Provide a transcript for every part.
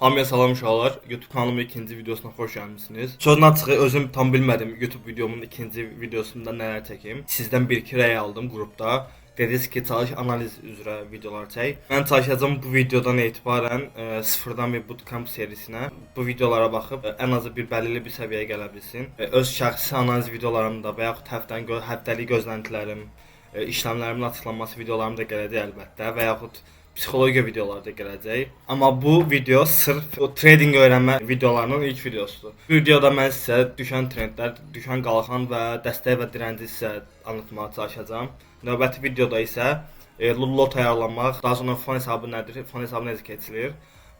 Hamıya salam uşaqlar. YouTube kanalımın ikinci videosuna xoş gəlmisiniz. Sözün açığı özüm tam bilmədim YouTube videomun ikinci videosunda nələr çəkim. Sizdən bir-iki rəy aldım qrupda. Dediniz ki, çalış analiz üzrə videolar çək. Mən çalışacağam bu videodan etibarən sıfırdan bir bootcamp serisinə bu videolara baxıb ən azı bir bəlirli bir səviyyəyə gələ bilsin. Öz şəxsi analiz videolarımda və yaxud həftəlik gözləntilərim, işləmlərimin açıqlanması videolarım da gələcək əlbəttə və yaxud psixologiya videoları da gələcək. Amma bu video sırf o trading öyrənmə videolarının ilk videosudur. Bu videoda mən sizə düşən trendlər, düşən qalxan və dəstək və dirənci sizə anlatmağa çalışacağam. Növbəti videoda isə lot ayarlamaq, daha sonra fon hesabı nədir, fon hesabı necə keçilir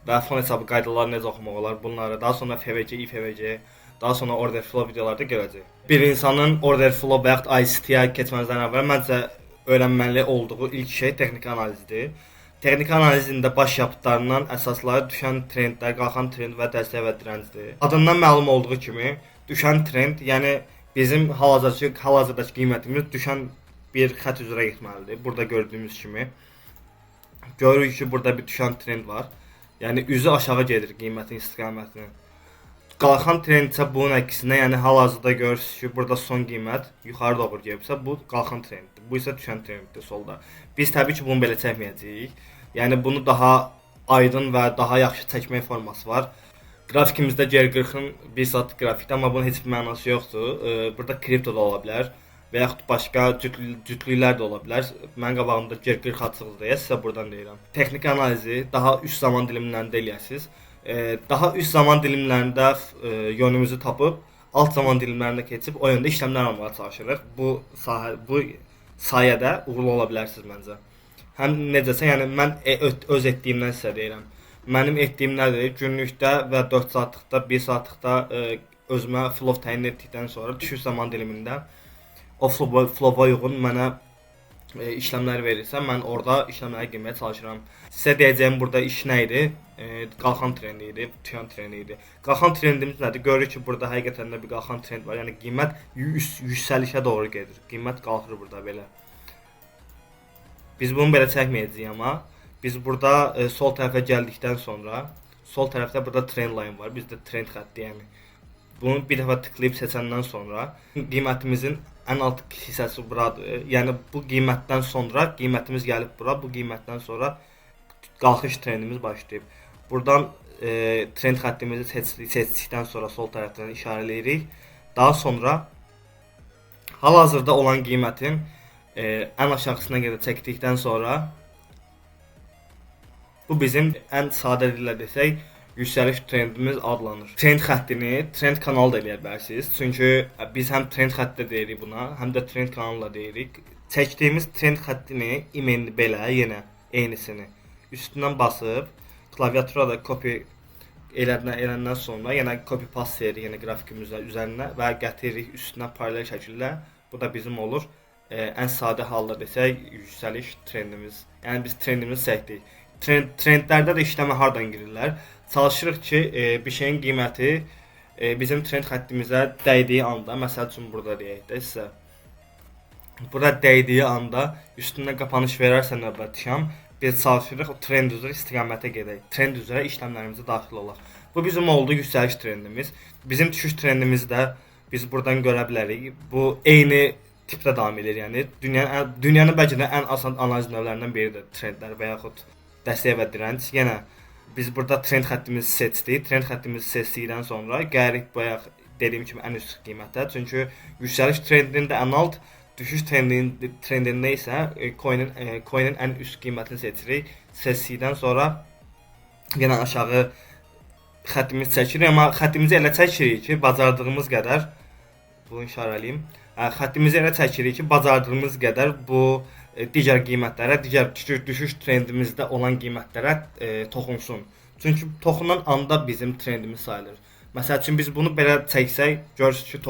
və fon hesabı qaydaları necə oxumaq olar, bunları, daha sonra FVC, IFVC, daha sonra order flow videoları da gələcək. Bir insanın order flow və yaxud ICT-yə keçməzdən əvvəl məncə öyrənməli olduğu ilk şey texniki analizdir. Texniki analizində baş yapıtlarından əsasları düşən trendlər, qalxan trend və dəstək və dirəncdir. Adından məlum olduğu kimi, düşən trend, yəni bizim hal-hazırdakı qiymətimiz düşən bir xətt üzrə getməlidir. Burada gördüyümüz kimi. Görürük ki, burada bir düşən trend var. Yəni üzü aşağı gedir qiymətin istiqamətinin. Qalxan trend isə bunun əksinə, yəni hal-hazırda görürsünüz ki, burada son qiymət yuxarı doğru gedibsə, bu qalxan trenddir. Bu isə düşən trenddir solda. Biz təbii ki, bunu belə çəkməyəcəyik. Yəni bunu daha aydın və daha yaxşı çəkmək forması var. Grafikimizdə GR40-ın 1 saatlıq qrafikdir, amma bunun heç bir mənası yoxdur. Burada kripto da ola bilər və yaxud başqa cütlüklər də ola bilər. Mən qabağımda GR40 açıqdır deyə sizə buradan deyirəm. Texniki analizi daha üst zaman dilimlərində eləyəsiniz. Daha üst zaman dilimlərində yönümüzü tapıb, alt zaman dilimlərində keçib o yöndə işləmlər almağa çalışırıq. Bu sayədə uğurlu ola bilərsiniz məncə. Həm necəsə, yəni mən öz etdiyimdən sizə deyirəm. Mənim etdiyim nədir? Günlükdə və 4 saatlıqda, 1 saatlıqda özümə flow təyin etdikdən sonra düşüş zaman dilimində o flowa uyğun mənə işləmlər verirsə, mən orada işləmləri girməyə çalışıram. Sizə deyəcəyim burada iş nə idi? Qalxan trendi idi, düşən trendi idi. Qalxan trendimiz nədir? Görürük ki, burada həqiqətən də bir qalxan trend var. Yəni qiymət yüksəlişə doğru gedir. Qiymət qalxır burada belə. Biz bunu belə çəkməyəcəyik, amma biz burada sol tərəfə gəldikdən sonra, sol tərəfdə burada trend line var, bizdə trend xətti, yəni. Bunu bir dəfə tıklayıb seçəndən sonra qiymətimizin ən alt hissəsi buradır. Yəni bu qiymətdən sonra qiymətimiz gəlib bura, bu qiymətdən sonra qalxış trendimiz başlayıb. Buradan trend xəttimizi seçdikdən sonra sol tərəfdən işarələyirik. Daha sonra hal-hazırda olan qiymətin ən aşağısına qədər çəkdikdən sonra bu bizim ən sadə dillə desək yüksəliş trendimiz adlanır. Trend xəttini trend kanalı da eləyə bilərsiniz. Çünki biz həm trend xətti deyirik buna, həm də trend kanalı da deyirik. Çəkdiyimiz trend xəttini imenli belə yenə eynisini üstündən basıb klaviatura da copy elədikdən sonra yenə copy paste edirik yenə qrafikimizin üzərinə və gətiririk üstünə paralel şəkildə. Bu da bizim olur. Ən sadə halda desək yüksəliş trendimiz. Yəni biz trendimizi çəkdik. Trendlərdə də işləmə hardan girirlər? Çalışırıq ki, bir şeyin qiyməti bizim trend xəttimizə dəydiyi anda, məsəl üçün burada deyək də sizə. Burada dəydiyi anda üstündən qapanış verərsə növbətişəm, biz çalışırıq o trend üzrə istiqamətə gedək. Trend üzrə işləmlərimizə daxil olaq. Bu bizim oldu yüksəliş trendimiz. Bizim düşüş trendimizi də biz buradan görə bilərik. Bu eyni tipdə davam edir, yəni dünyanın bəlkə də ən asan analiz növlərindən biridir trendlər və yaxud dəstək və direnç. Yenə biz burada trend xəttimizi seçdik. Trend xəttimizi seçdikdən sonra gəlirik bayaq dediyim kimi ən üst qiymətə. Çünki yüksəliş trendində ən alt, düşüş trendində isə coinin ən üst qiymətini seçirik. Seçdikdən sonra yenə aşağı xəttimizi çəkirik, amma xəttimizi elə çəkirik ki, bacardığımız qədər bunu işarələyim. Xəttimizi elə çəkirik ki, bacardığımız qədər bu digər qiymətlərə, digər düşüş trendimizdə olan qiymətlərə toxunsun. Çünki toxunan anda bizim trendimiz sayılır. Məsəl üçün biz bunu belə çəksək, görürsünüz ki,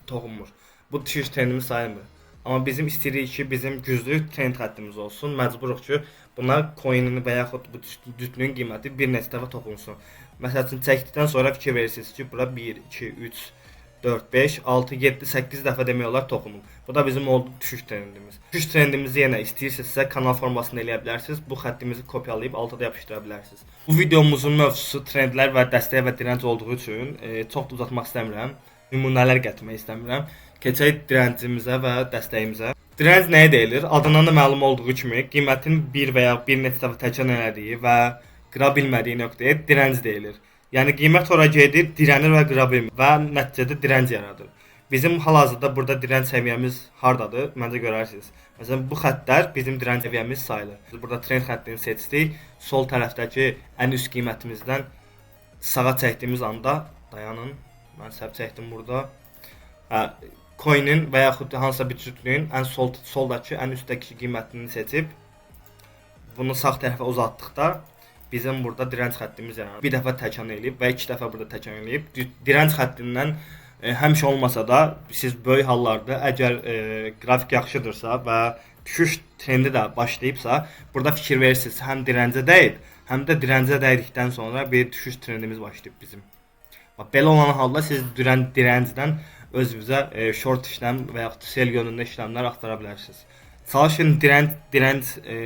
toxunmur. Bu düşüş trendimiz sayılmır. Amma bizim istəyirik ki, bizim güclü trend xəttimiz olsun. Məcburuq ki, buna coinini və yaxud bu cütlüyün qiyməti bir neçə dəfə toxunsun. Məsəl üçün çəkdikdən sonra fikir verirsiniz ki, bura 1, 2, 3, 4, 5, 6, 7, 8 dəfə demək olar toxunub. Bu da bizim oldu düşüş trendimiz. Düşüş trendimizi yenə istəyirsinizsə kanal formasında eləyə bilərsiniz. Bu xəttimizi kopyalayıb alta da yapışdıra bilərsiniz. Bu videomuzun mövzusu trendlər və dəstək və direnc olduğu üçün çox da uzatmaq istəmirəm. Nümunələr gətirmək istəmirəm. Keçək direncimizə və dəstəyimizə. Direnc nəyə deyilir? Adından da məlum olduğu kimi qiymətin bir və ya bir neçə dəfə təkan elədiyi və qıra bilmədiyi nöqtəyə direnc deyilir. Yəni qiymət ora gedir, dirənir və qıra bilmir və nəticədə direnc yaradır. Bizim hal-hazırda burada direnc səviyyəmiz hardadır? Məncə görərsiniz. Məsələn, bu xəttlər bizim direnc səviyyəmiz sayılır. Biz burada trend xəttini seçdik. Sol tərəfdəki ən üst qiymətimizdən sağa çəkdiyimiz anda, dayanın, mən səhv çəkdim burada. Coin'in və yaxud hansısa bir cütlüyün ən soldakı, ən üstdəki qiymətini seçib bunu sağ tərəfə uzatdıqda bizim burada direnc xəttimiz yaranır. Bir dəfə təkan eləyib və 2 dəfə burada təkan eləyib. Direnc xəttindən həmişə olmasa da siz böyük hallarda əgər qrafik yaxşıdırsa və düşüş trendi də başlayıbsa, burada fikir verirsiniz, həm direncə dəyib, həm də direncə dəydikdən sonra bir düşüş trendimiz başlayıb bizim. Belə olan halda siz direncdən özünüzə short işləm və yaxud sell yönündə işləmlər axtara bilərsiniz. Çalışın direnc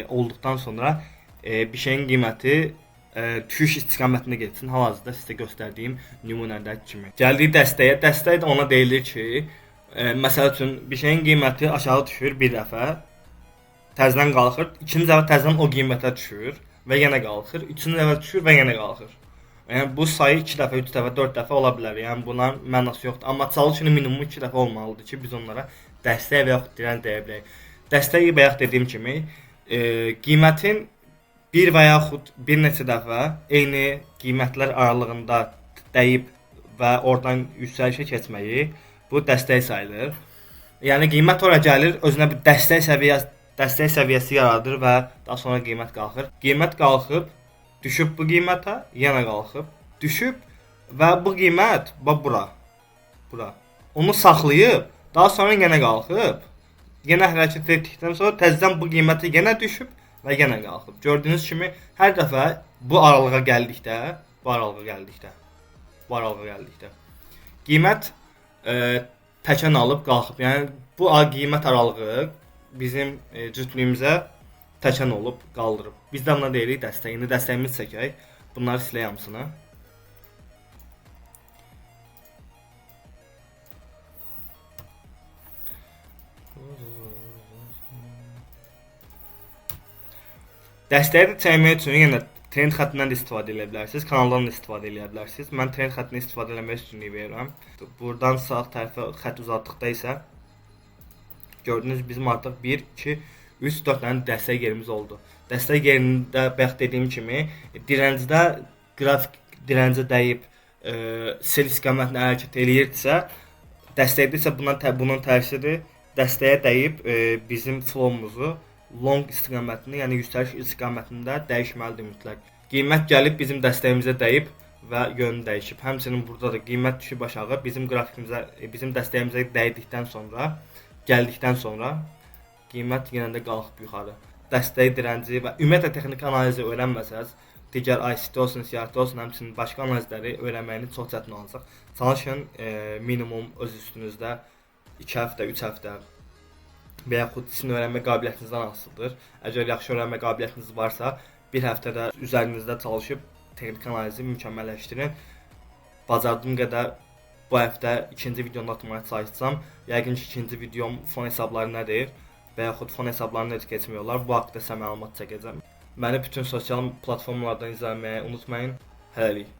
olduqdan sonra bir şeyin qiyməti düşüş istiqamətində getsin. Hal-hazırda sizə göstərdiyim nümunədəki kimi. Gəldik dəstəyə. Dəstək də ona deyilir ki, məsəl üçün bir şeyin qiyməti aşağı düşür bir dəfə, təzədən qalxır, ikinci dəfə təzədən o qiymətə düşür və yenə qalxır, üçüncü dəfə düşür və yenə qalxır. Yəni bu sayı 2 dəfə, 3 dəfə, 4 dəfə ola bilər. Yəni buna mənası yoxdur. Amma çalışın minimum 2 dəfə olmalıdır ki, biz onlara dəstək və yaxud direnc deyə bilək. Dəstəyi bayaq dediyim kimi, qiymətin bir və yaxud bir neçə dəfə eyni qiymətlər aralığında dəyib və oradan yüksəlişə keçməyi bu dəstək sayılır. Yəni qiymət ora gəlir, özünə bir dəstək səviyyəsi yaradır və daha sonra qiymət qalxır. Qiymət qalxıb, düşüb bu qiymətə, yenə qalxıb, düşüb və bu qiymət bura. Onu saxlayıb, daha sonra yenə qalxıb, yenə hərəkət etdikdən sonra təzədən bu qiymətə yenə düşüb və yenə qalxıb. Gördüyünüz kimi hər dəfə bu aralığa gəldikdə qiymət təkan alıb qalxıb. Yəni bu qiymət aralığı bizim cütlüyümüzə təkan olub qaldırıb. Biz də buna deyirik dəstək. İndi dəstəyimizi çəkək. Bunları silək hamısını. Dəstəyi də çəkmək üçün yenə trend xəttindən də istifadə edə bilərsiniz, kanaldan da istifadə edə bilərsiniz. Mən trend xəttini istifadə etmək üstünlük verirəm. Buradan sağ tərəfə xətt uzatdıqda isə gördüyünüz bizim artıq 1, 2, 3, 4 dənə dəstək yerimiz oldu. Dəstək yerində bayaq dediyim kimi direncdə qrafik direncə dəyib sell istiqamətində hərəkət eləyirdisə, dəstəkdə isə bunun tərsidir. Dəstəyə dəyib bizim flowumuzu long istiqamətində, yəni yüksəliş istiqamətində dəyişməlidir mütləq. Qiymət gəlib bizim dəstəyimizə dəyib və yönü dəyişib. Həmçinin burada da qiymət düşüb aşağı bizim qrafikimizə, bizim dəstəyimizə dəydikdən sonra, gəldikdən sonra qiymət yenə də qalxıb yuxarı. Dəstək direnci və ümumiyyətlə texniki analizi öyrənməsəz, digər ICT olsun, CRT olsun, həmçinin başqa analizləri öyrənməyiniz çox çətin olacaq. Çalışın minimum öz üstünüzdə 2 həftə, 3 həftə və yaxud sizin öyrənmə qabiliyyətinizdən asılıdır. Əgər yaxşı öyrənmə qabiliyyətiniz varsa, bir həftədə üzərinizdə çalışıb texniki analizi mükəmməlləşdirin. Bacardığım qədər bu həftə ikinci videonu atmağa çalışacağam. Yəqin ki, ikinci videom fon hesabları nədir və yaxud fon hesablarını necə keçmək olar, bu haqda sizə məlumat çəkəcəm. Məni bütün sosial platformalardan izləməyi unutmayın. Hələlik.